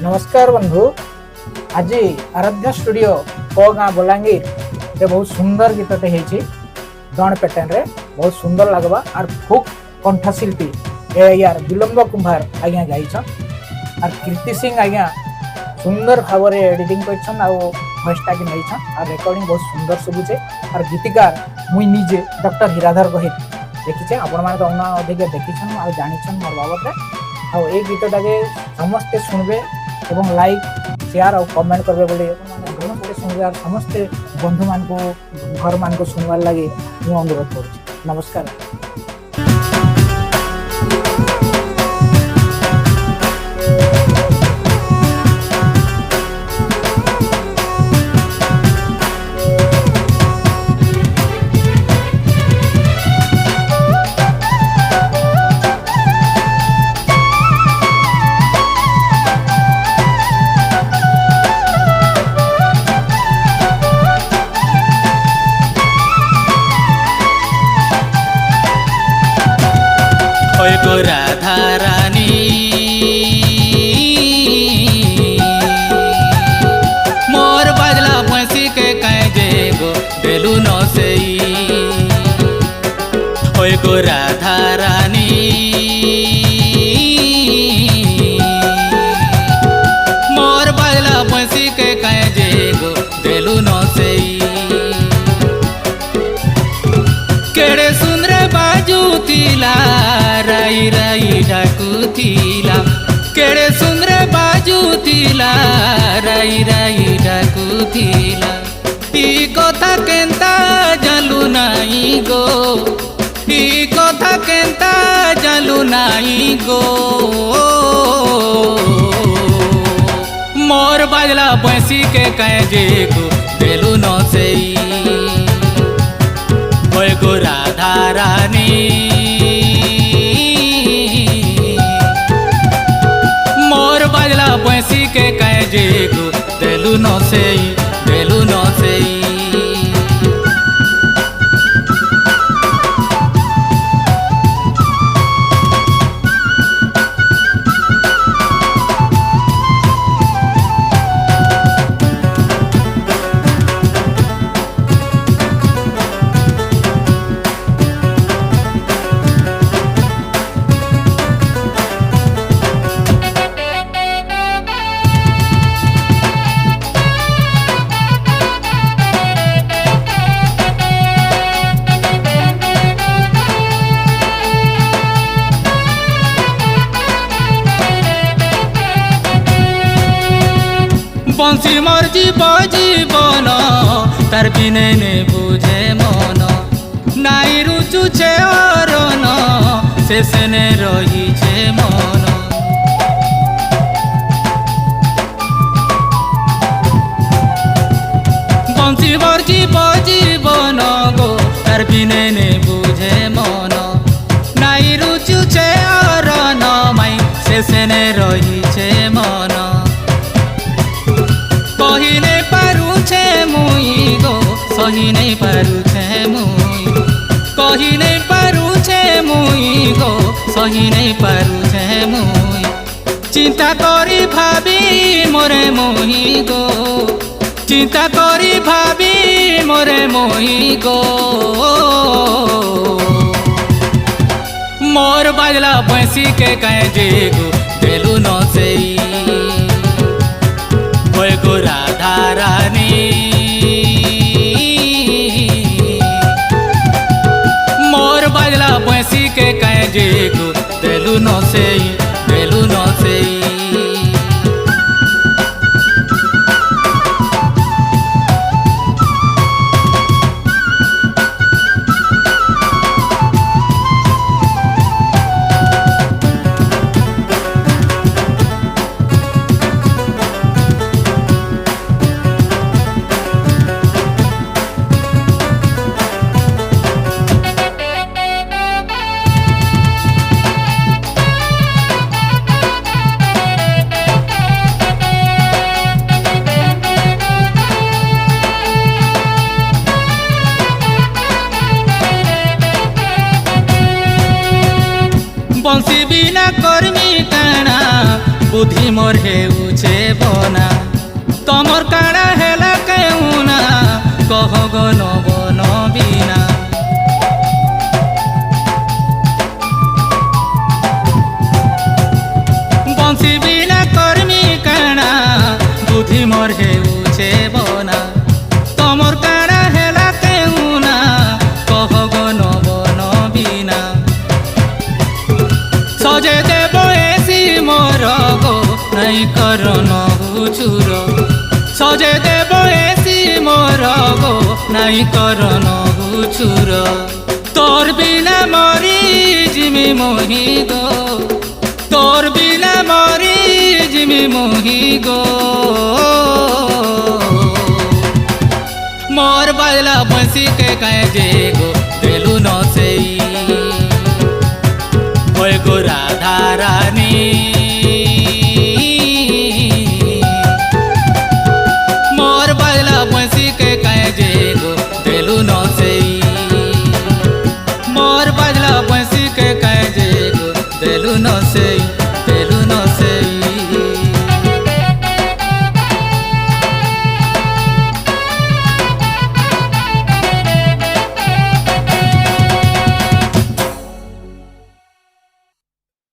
नमस्कार बंधु। आज आराध्या स्टूडियो को गाँ बलांगीर रे बहुत सुंदर गीतटे होती दण पैटर्न रे बहुत सुंदर लगवा और फोक कंठशिल्पी यार विलंब कुंभार आज्ञा गाइछन और कीर्ति सिंह आज्ञा सुंदर भाव में एडिटिंग करछन आ वॉइसटा के नैछन और रिकॉर्डिंग बहुत सुंदर सुबुचे और गीतिकार मुई निजे डॉक्टर हिराधर गहित देखीचे आपण माने तो अधिक देखीछन आ जानिछन मोर बाबत आ ए गीतटा के समस्त सुनबे एवं लाइक शेयर और कमेंट करबे बोली समस्त सुनबे और समस्त बंधु मान को घर मान को सुनवार लगे मु अनुरोध करूँ। नमस्कार। गो राधा रानी मोर बजला फंसी के कह जे गो बेलू न से गो राधा रानी मोर बजला फंसी के कह जे गो बेलू न से केड़े सुंदर बाजू तिला राई राई डाकुथिला केड़े सुंदर बाजू तिला राई राई डाकुथिला ई कथा केंता जानलु नाई गो ई कथा केंता जानलु नाई गो मोर बाजला पैसी के कह जे गो बेलू न से गो राधा रानी मोर बजला पैसी के कह जे गो देलू न से देलू न से बंसी मोर जीव जीवन तार बिने ने बुझे मन नाई रुचुचे अरन शेषे ने रही छे मन बंसी मोर जीव जीवन गो तार बिने ने बुझे मन नाई रुचुचे अरन माई शेषे ने रही छे मन कही नहीं पारुछे मुई गो सही नहीं पारुछे मुई कही नहीं पारुछे मुई गो सही नहीं पारुछे मुई चिंता करी भाभी मोरे मुई गो चिंता करी भाभी मोरे मुई गो मोर बाजला पैसी के कह जे गो देलू न से गो राधा रानी मोर बजला पैसी के कह जे गो देलू न से देलू न से बंसी बिना कर्मी काना बुद्धि मोर हेउछे बना तमर काड़ा हेला केउना कह गन बन बिना बंसी बिना कर्मी काना बुद्धि मोर हेउछे बना तमर काड़ा हेला केउना कह गन बन बिना सजे देव एसी मोर गो नहीं करन हुचुर सजे देव एसी मोर गो नहीं करन हुचुर तोर बिना मरी जिमी मोही गो तोर बिना मरी जिमी मोही गो मोर बाजला बंसी के कहे जे गो दिलु न सेई ओए गो राधा रानी